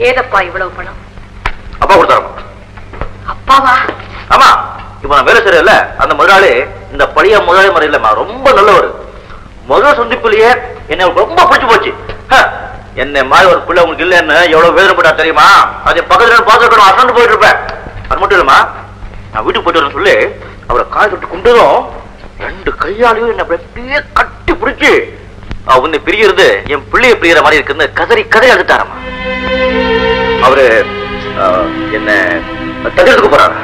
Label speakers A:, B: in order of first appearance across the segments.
A: ஏதப்பா இவ்வளவு பணம்?
B: அப்பா கொடுத்தாரு.
A: அப்பாவா?
B: ஆமா, இப்ப நான் வேலை செய்யல அந்த முதலாளி இந்த பழைய முதலாளி மாதிரி இல்லம்மா, ரொம்ப நல்லவர். முதல் சந்திப்புலயே என்ன ரொம்ப பிடிச்சு போச்சு. என்ன மாதிரி ஒரு பிள்ளை உங்களுக்கு இல்லைன்னு எவ்வளவு வேதனைப்பட்டா தெரியுமா? அது பக்கத்துல பார்த்துக்கணும், அசந்து போயிட்டு இருப்பேன். அது மட்டும் இல்லம்மா, நான் வீட்டுக்கு போயிட்டு வரேன்னு சொல்லி அவரை காய் கட்டி கொண்டதும் 2 கையாலையும் என்ன அப்படியே கட்டி பிடிச்சு உன்னை பிரிகிறது என் பிள்ளைய பிரியற மாதிரி இருக்குன்னு கதறி கதறி அழுத்தாரம்மா. அவரு என்ன தடுத்துக்கு போறாரு.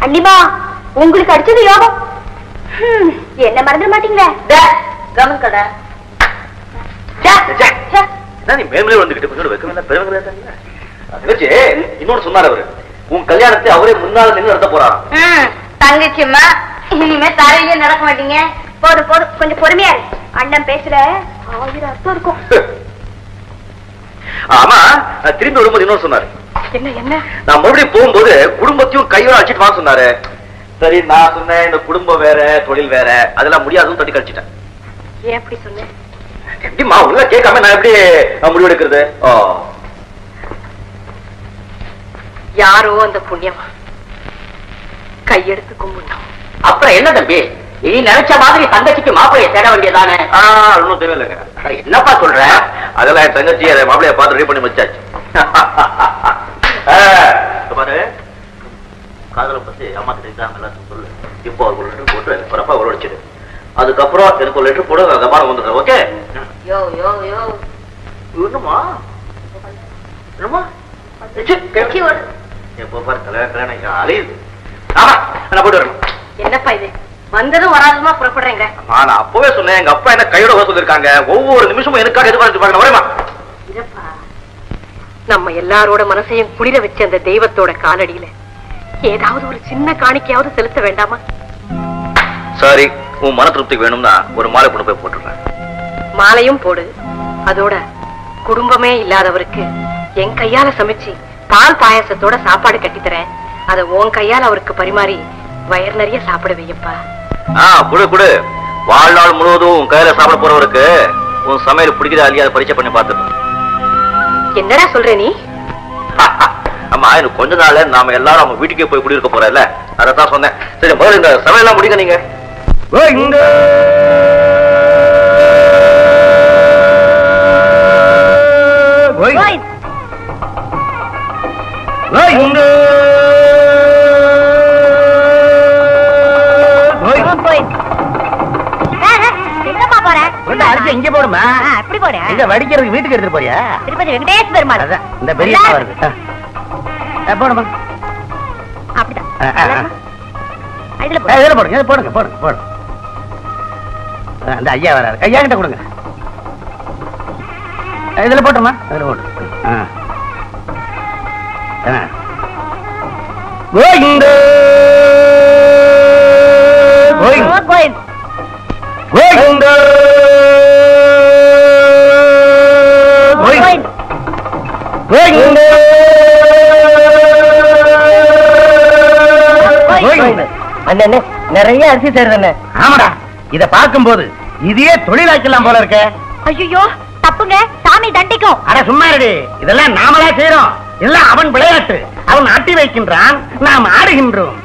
C: அண்ணிமா, உங்களுக்கு அடிச்சது யோகம். என்ன மறந்துட மாட்டீங்களே? கவனம் கடை
B: மேலே வந்துகிட்டு வைக்க பெருமைகளா இன்னொன்னு சொன்னார் அவரு, உன் கல்யாணத்தை அவரே முன்னால நின்று நடத்த போறாராம்.
C: தங்கச்சிம்மா, இனிமே தரையிலே நடக்க மாட்டீங்க. போதும் போதும், கொஞ்சம் பொறுமையா இரு. அண்ணன் பேசுற 1000 அர்த்தம் இருக்கும்.
B: ஆமா, திரும்பி வரும்போது இன்னொன்னு சொன்னாரு.
A: என்ன என்ன? நான்
B: மறுபடியும் போகும்போது குடும்பத்தையும் கையோட அழைச்சிட்டு வாங்க சொன்னாரு. சரி, நான் சொன்னேன் இந்த குடும்பம் வேற தொழில் வேற, அதெல்லாம் முடியாதுன்னு தட்டி கழிச்சிட்டேன்.
A: ஏன் அப்படி சொன்னேன்?
B: எப்படிமா உள்ள கேட்காம நான் எப்படி முடிவு எடுக்கிறது?
A: யாரோ அந்த புண்ணியமா கையெடுத்து கும்பிடணும்.
D: அப்புறம் என்ன தம்பி, நீ நினைச்ச மாதிரி தங்கச்சிக்கு மாப்பிளைய தேட வேண்டியதானே?
B: ஒன்னும் தேவையில்லைங்க.
D: என்னப்பா சொல்ற?
B: அதெல்லாம் என் தங்கச்சி அதை மாப்பிளைய பார்த்து ரெடி பண்ணி வச்சாச்சு. பாரு, காதலை பத்தி அம்மா கிட்ட எல்லாத்தையும் சொல்லு. இப்போ ஒரு லெட்டர் போட்டு ஒரு அப்பா உறவடிச்சிடு. அதுக்கப்புறம் எனக்கு ஒரு லெட்டர் போட கமானம் வந்துடுறேன். ஓகே?
D: யோ யோ யோ,
B: என்னமா என்னமா எப்போ பாரு கல்யாணம் அலையுது. ஆமா, நான் போட்டு வரணும்.
A: என்னப்பா இது வந்ததும் வராதுமா புறப்படுறேங்க?
B: நான் அப்பவே சொன்னேன், எங்க அப்பா என்ன கையோட வர சொல்லிருக்காங்க. ஒவ்வொரு நிமிஷமும் எனக்காக எதிர்பார்த்து பாருங்க. வரேமா?
A: இல்லப்பா, நம்ம எல்லாரோட மனசையும் குளிர வச்ச அந்த தெய்வத்தோட காலடியில ஏதாவது ஒரு சின்ன காணிக்கையாவது செலுத்த வேண்டாமா?
B: சரி, உன் மன திருப்திக்கு வேணும்னா ஒரு மாலை கொண்டு போய் போட்டுறேன்.
A: மாலையும் போடு. அதோட குடும்பமே இல்லாதவருக்கு என் கையால சமைச்சு பால் பாயாசத்தோட சாப்பாடு கட்டித்தரேன். அதை உன் கையால அவருக்கு பரிமாறி வயர் நிறைய சாப்பிட வையப்பா.
B: குடு குடு. வாழ்நாள் முழுவதும் உன் கையில சாப்பிட போறவருக்கு உன் சமையல் பிடிக்குதா இல்லையா அதை பரிச்சை பண்ணி பார்த்துருக்கேன்.
A: என்னடா சொல்ற நீ?
B: ஆமா, எனக்கு கொஞ்ச நாள் நாம எல்லாரும் அவங்க வீட்டுக்கே போய் குடியிருக்க போறேன்ல, அதான் சொன்னேன். சரி, முதல்ல இந்த சமையல்லாம் முடிங்க. நீங்க
D: இங்க போடுமா? எப்படி போற? இங்க வடிக்கிறதுக்கு வீட்டுக்கு எடுத்துட்டு போறியா? திருப்பதி வெங்கடேஷ் பெருமாள் இந்த பெரிய வருது. போடுமா? அப்படிதான். இதுல போடுங்க, போடுங்க போடுங்க போடுங்க. அந்த ஐயா வராரு, ஐயா கிட்ட கொடுங்க. இதுல போட்டுமா? அதுல போட்டு. கோவிந்த கோவிந்த கோவிந்த அண்ணே, நிறைய அரிசி தருது. ஆமாடா, இத பார்க்கும் போது இதையே தொழிலாக்கலாம் போல இருக்க.
C: ஐயோ, தப்புங்க, சாமி தண்டிக்கும்.
D: அட சும்மா இருடி, இதெல்லாம் நாமளா செய்யறோம். எல்லாம் அவன் விளையாட்டு. அவன் ஆட்டி வைக்கின்றான், நாம் ஆடுகின்றோம்.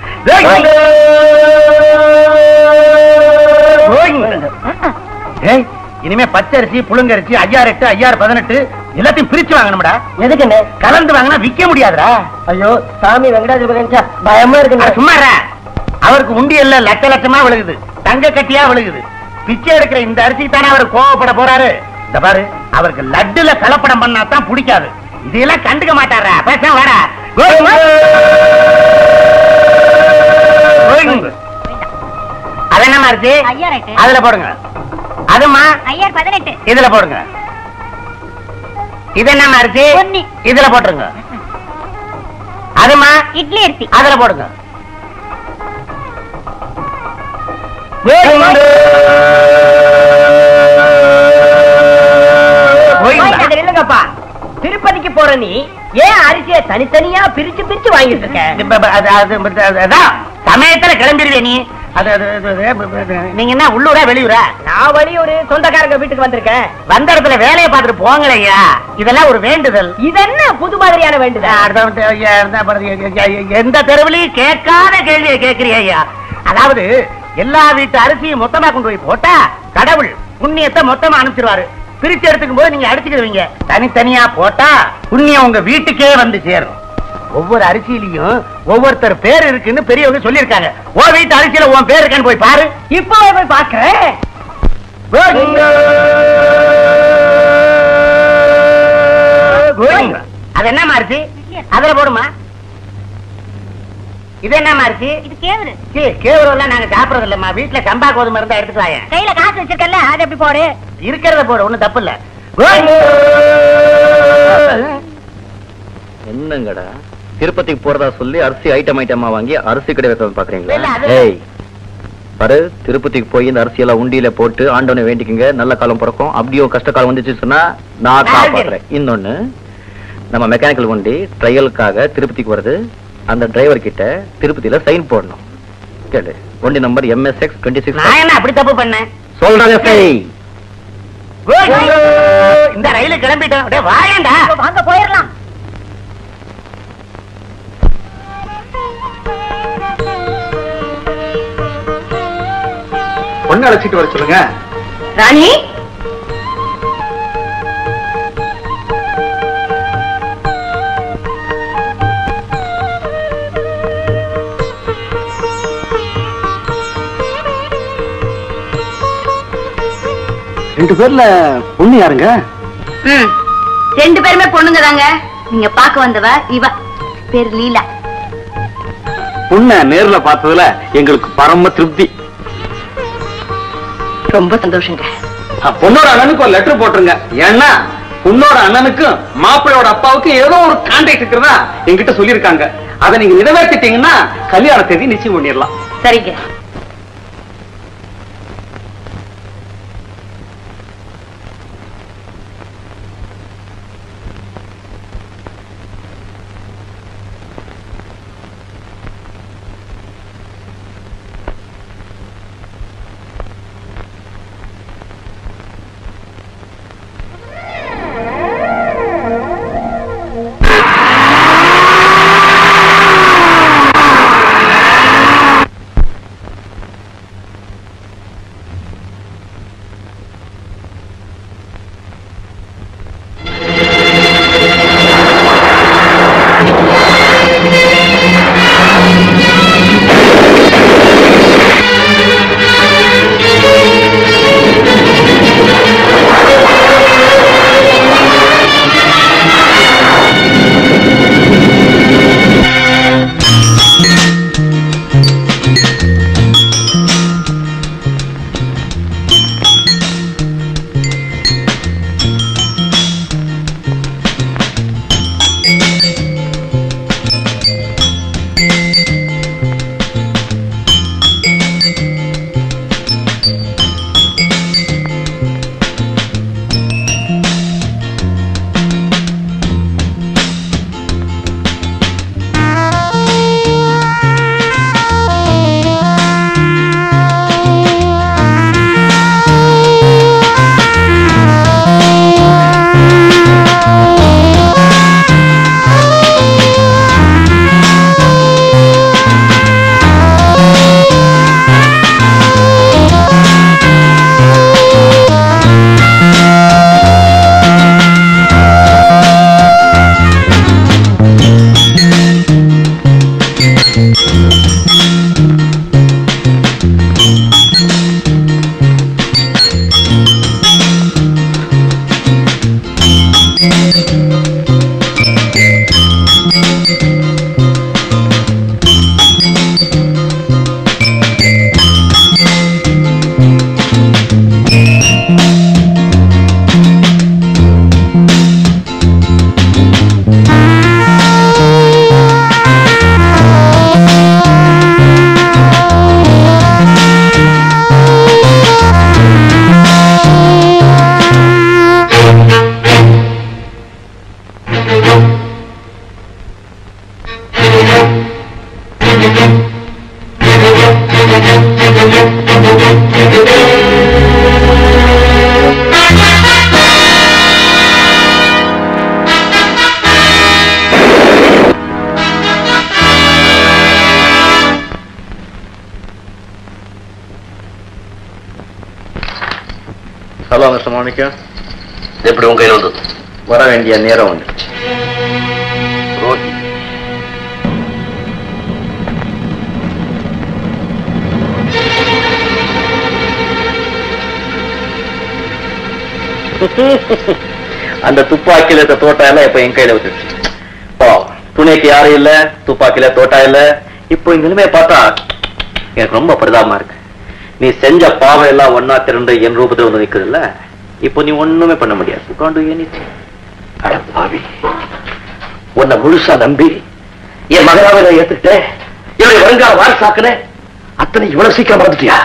D: இனிமே பச்சரிசி புழுங்கரிசி 5008 5018 எல்லாத்தையும் பிரிச்சு வாங்கணும்டா. எதுக்குன்னு? கலந்து வாங்கினா விற்க முடியாதுடா. ஐயோ, சாமி வெங்கடாஜலபதி பயமா இருக்கு. சும்மா அவருக்கு உண்டி எல்ல லட்ச லட்சமா விழுகுது, தங்க கட்டியா விழுகுது. பிச்சை எடுக்கிற இந்த அரிசி தானே அவர் கோவப்பட போறாரு. இந்த பாரு, அவருக்கு லட்டுல கலப்படம் பண்ணாதான் பிடிக்காது. இதெல்லாம் கண்டுக்க மாட்டாரா? பேச வாடா. அது என்னமா இருக்கு? அதுல போடுங்க. அதுமா
C: 5018
D: இதுல போடுங்க. இது என்னமா இருக்கு? இதுல போட்டுருங்க. அதுமா
C: இட்லி அரிசி
D: அதுல போடுங்க. இல்லங்கப்பா, திருப்பதிக்கு போற நீ
A: ஏன் அரிசியை தனித்தனியா பிரிச்சு பிரிச்சு வாங்கிட்டு இருக்க?
D: சமயத்துல கிளம்பிடுவே நீ. நீங்க என்ன உள்ளூரா வெளியூரா?
A: நான் வெளியூர், சொந்தக்காரங்க வீட்டுக்கு வந்திருக்கேன்.
D: வந்த இடத்துல வேலையை பார்த்துட்டு போங்களையா. இதெல்லாம் ஒரு வேண்டுதல்.
A: இது என்ன புது மாதிரியான வேண்டுதல்?
D: எந்த தெருவிலையும் கேட்காத கேள்வியை கேட்கிறியா ஐயா? அதாவது எல்லா வீட்டு அரிசியும் மொத்தமா கொண்டு போய் போட்டா கடவுள் புண்ணியத்தை மொத்தமா அனுப்பிச்சிருவாரு. பிரிச்சு எடுத்துக்கும் போது நீங்க அடிச்சுக்குவீங்க. தனித்தனியா போட்டா புண்ணியம் உங்க வீட்டுக்கே வந்து சேரும். ஒவ்வொரு அரிசியிலையும் ஒவ்வொருத்தர் பேர் இருக்குன்னு பெரியவங்க சொல்லியிருக்காங்க. ஓ வீட்டு அரிசியில உன் பேர் இருக்கான்னு போய் பாரு.
A: இப்பவே போய் பாக்குறேன்.
D: அது என்ன அரிசி? அதுல போடுமா. இது என்ன அரிசி?
C: இது கேவரு.
D: கேவரு எல்லாம் நாங்க சாப்பிடறது இல்லம்மா. வீட்டுல சம்பா கோதுமை இருந்தா எடுத்துட்டு வாங்க.
C: கையில காசு வச்சிருக்கல, அது எப்படி போடு?
D: இருக்கிறத போடு, ஒண்ணும் தப்பு இல்ல.
B: என்னங்கடா திருப்பதிக்கு போறதா சொல்லி அரிசி ஐட்டமா வாங்கி அரிசி கடை வைக்க பாக்குறீங்களா?
D: இல்ல, அது-
B: ஏய் பாரு, திருப்பதிக்கு போய் இந்த அரிசி எல்லாம் உண்டியில போட்டு ஆண்டவனை வேண்டிக்குங்க, நல்ல காலம் பிறக்கும். அப்படியோ கஷ்ட காலம் வந்துச்சு சொன்னா நான் காப்பாத்துறேன். இன்னொன்னு, நம்ம மெக்கானிக்கல் வண்டி ட்ரையலுக்காக திருப்பதிக்கு வருது. அந்த டிரைவர் கிட்ட திருப்பதியில சைன் போடணும். கேளு, வண்டி நம்பர் MSX 26.
D: நான் என்ன அப்படி தப்பு பண்ணேன்?
B: சொல்றாங்க செய்.
D: இந்த ரயிலு கிளம்பிட்டோம். வாயண்டா,
C: வாங்க போயிடலாம்.
E: பொண்ணு அழைச்சிட்டு வர சொல்லுங்க.
A: ராணி,
E: ரெண்டு பேர்ல பொண்ணு யாருங்க?
C: ரெண்டு பேருமே பொண்ணுங்க தாங்க. நீங்க பாக்க வந்தவ இவ பேர் லீலா.
E: பொண்ண நேர்ல பார்த்ததுல எங்களுக்கு பரம திருப்தி.
A: ரொம்ப சந்தோஷங்க.
E: பொண்ணோட அண்ணனுக்கு ஒரு லெட்டர் போட்டுருங்க. ஏன்னா பொண்ணோட அண்ணனுக்கும் மாப்பிள்ளையோட அப்பாவுக்கும் ஏதோ ஒரு கான்டாக்ட் இருக்கிறதா என்கிட்ட சொல்லியிருக்காங்க. அதை நீங்க நிறைவேற்றிட்டீங்கன்னா கல்யாண தேதி நிச்சயம் பண்ணிடலாம்.
A: சரிங்க.
B: வாங்க சமாளிக்க.
F: எப்படி உங்க கையில் வந்தது?
B: வர வேண்டிய நேரம் வந்துருச்சு.
F: ரோஹி,
B: அந்த துப்பாக்கியில இருக்க தோட்டா எல்லாம் இப்ப என் கையில வந்துருச்சு. துணைக்கு யாரும் இல்ல, துப்பாக்கியில தோட்டா இல்ல. இப்போ இந்த நிலைமையை பார்த்தா எனக்கு ரொம்ப பரிதாபமா இருக்கு. நீ செஞ்ச பாவம் எல்லாம் ஒன்னா திரண்டு என் ரூபத்தில் வந்து நிக்குது இல்ல, இப்போ நீ ஒண்ணுமே பண்ண முடியாது.
F: பாவி, உன்னை முழுசா நம்பி என் மகனாவை நான் ஏத்துக்கிட்டேன். என்னுடைய வருங்கால வாரிசாக்குன அத்தனை இவ்வளவு சீக்கிரம் மறந்துட்டியா?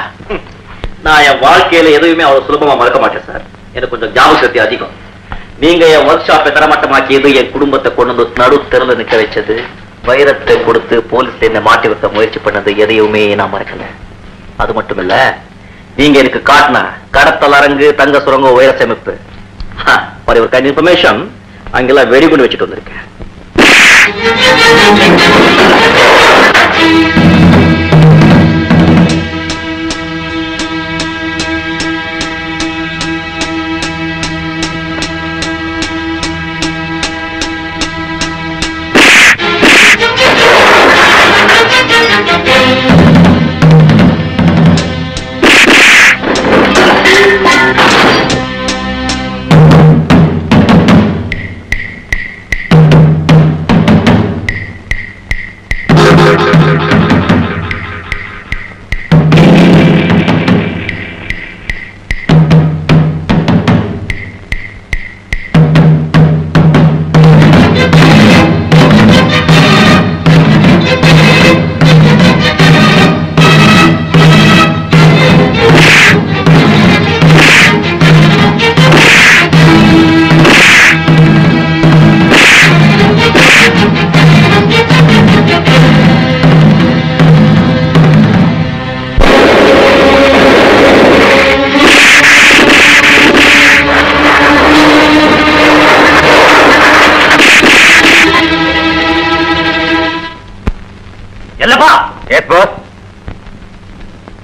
B: நான் என் வாழ்க்கையில எதுவுமே அவ்வளவு சுலபமா மறக்க மாட்டேன் சார். எனக்கு கொஞ்சம் ஞாபக சக்தி அதிகம். நீங்க என் ஒர்க் ஷாப்பை தரமட்டமாக்கியது, என் குடும்பத்தை கொண்டு வந்து நடு திறந்து நிக்க வச்சது, வைரத்தை கொடுத்து போலீஸ்ல என்ன மாட்டி வைக்க முயற்சி பண்ணது, எதையுமே நான் மறக்கல. அது மட்டும் இல்ல, நீங்க எனக்கு காட்டின கடத்தல் அரங்கு, தங்க சுரங்க, உயர சேமிப்பு, ஒரு கைண்ட் இன்ஃபர்மேஷன் அங்கெல்லாம் வெடிகுண்டு வச்சுட்டு வந்திருக்கேன்.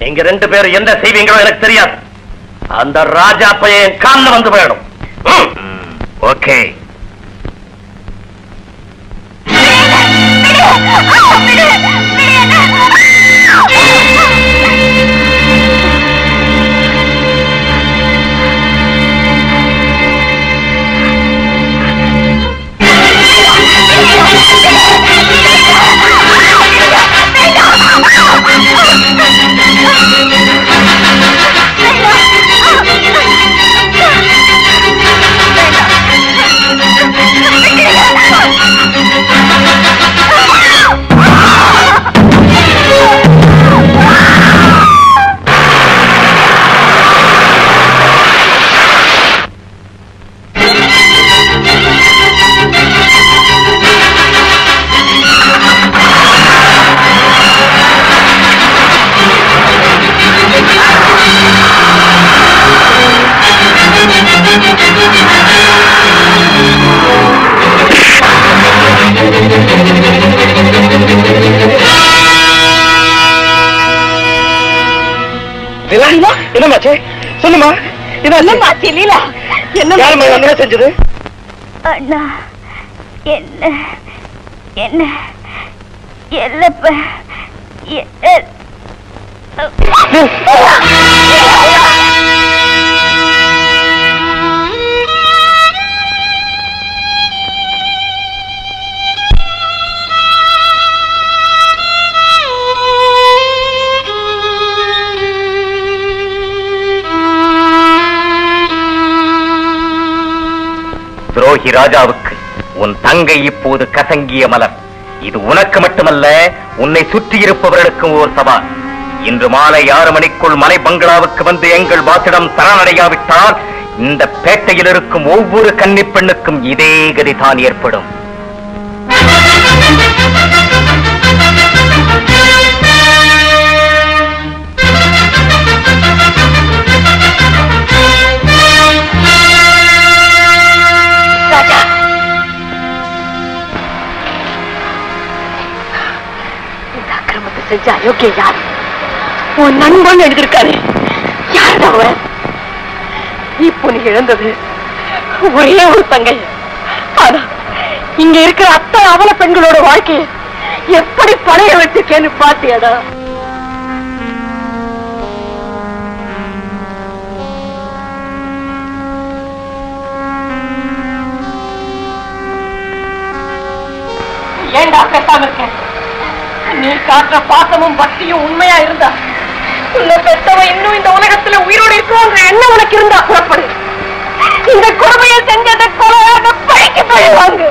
B: நீங்க ரெண்டு பேரும் என்ன செய்வீங்களோ எனக்கு தெரியாது. அந்த ராஜா பையன் காலில் வந்து வேணும். ஓகே. என்னமாச்சு சொல்லுமா?
C: என்னமாச்சு லீலா?
F: என்ன செஞ்சது?
C: அண்ணா என்ன என்ன எல்லப்ப
F: துரோகி ராஜாவுக்கு உன் தங்கை இப்போது கசங்கிய மலர். இது உனக்கு மட்டுமல்ல, உன்னை சுற்றி இருப்பவர்களுக்கும் ஓர் சவால். இன்று மாலை 6 மணிக்குள் மலை பங்களாவுக்கு வந்து எங்கள் வாசிடம் சரணடையாவிட்டால் இந்த பேட்டையில் இருக்கும் ஒவ்வொரு கன்னிப் பெண்ணுக்கும் இதே கதிதான் ஏற்படும்.
A: செஞ்ச அயோக்கிய யார்? உன் நண்பன் எழுதிருக்காரு. யார் அவன்? இப்போ நீ இழந்தது ஒரே ஒரு தங்கை. ஆனா இங்க இருக்கிற அத்தனை அவல பெண்களோட வாழ்க்கையை எப்படி பழைய வச்சிருக்கேன்னு பாத்தியாடா? ஏண்டா பேசாம இருக்க? நீ காட்டுற பாசமும் பக்தியும் உண்மையா இருந்தா உன்னை பெற்றவ இன்னும் இந்த உலகத்துல உயிரோடு இருக்கும்ன்ற எண்ணம் உனக்கு இருந்தா புறப்படு. இந்த கொடுமையை செஞ்சதை கொலையாக பழிக்கு பழிவாங்க.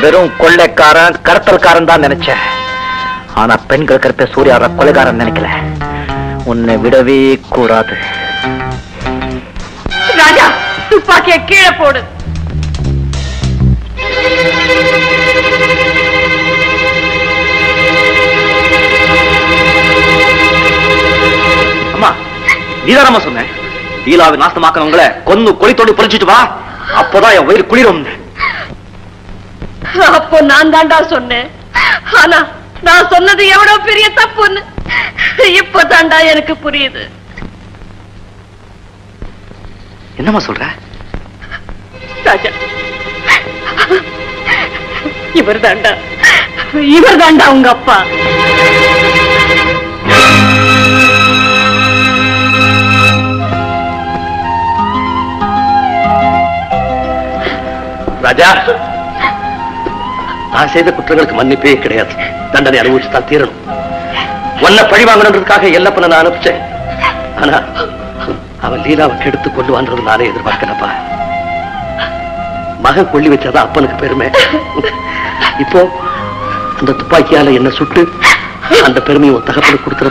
D: வெறும் கொள்ளைக்காரன் கடத்தல்காரன் தான் நினைச்சேன். ஆனா பெண்கள் கருப்பை சூர்யார கொலைகாரன் நினைக்கல. உன்னை விடவே கூடாது.
A: ராஜா, துப்பாக்கிய கீழே போடு.
B: அம்மா, நீதானம்மா சொன்னேன் லீலாவை நாசமாக்கவங்களை கொன்னு கொளித்தோண்டி பொறிச்சிட்டு வா, அப்போதான் என் வயிறு குளிரும்.
A: அப்போ நான் தாண்டா சொன்னேன். ஆனா நான் சொன்னது எவ்வளவு பெரிய தப்புன்னு இப்பதாண்டா எனக்கு புரியுது.
B: என்னம்மா சொல்ற?
A: ராஜா, இவர் தாண்டா உங்க அப்பா.
B: ராஜா, நான் செய்த குற்றங்களுக்கு மன்னிப்பே கிடையாது. தண்டனை அனுபவிச்சு தான் தீரணும். உன்னை பழி வாங்கணுன்றதுக்காக எல்லப்பனை நான் அனுப்பிச்சேன். ஆனா அவன் லீலாவை கெடுத்து கொண்டு வந்தது நானே எதிர்பார்க்கலப்பா. மகன் கொள்ளி வச்சாதான் அப்பனுக்கு பெருமை. இப்போ அந்த துப்பாக்கியால என்ன சுட்டு அந்த பெருமையை உன் தகப்பனுக்கு கொடுத்துற.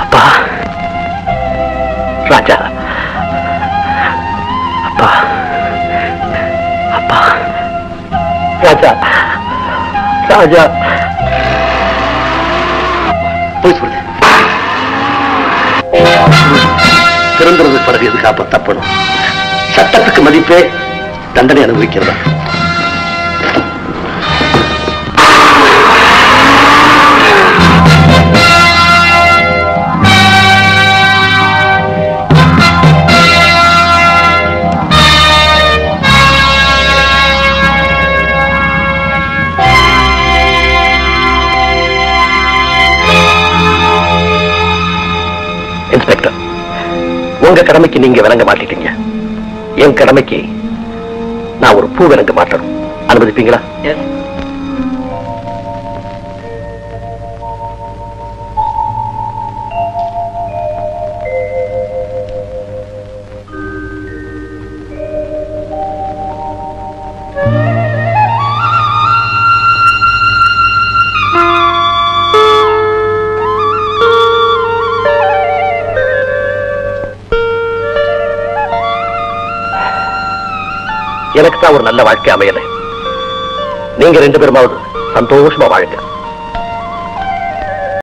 B: அப்பா, ராஜா, அப்பா, அப்பா, ராஜா, ராஜா, போய் சொல்லு. திறந்துறது பிறகு எதுக்கு அப்ப தப்பணும்? சட்டத்துக்கு மதிப்பே தண்டனை அனுபவிக்கிறதா? இன்ஸ்பெக்டர், உங்க கடமைக்கு நீங்க விளங்க மாட்டிட்டீங்க. என் கடமைக்கு நான் ஒரு பூ விளங்க மாட்டணும். அனுமதிப்பீங்களா? எனக்கு தான் ஒரு நல்ல வாழ்க்கை அமையல. நீங்க ரெண்டு பேருமாவது சந்தோஷமா வாழுங்க.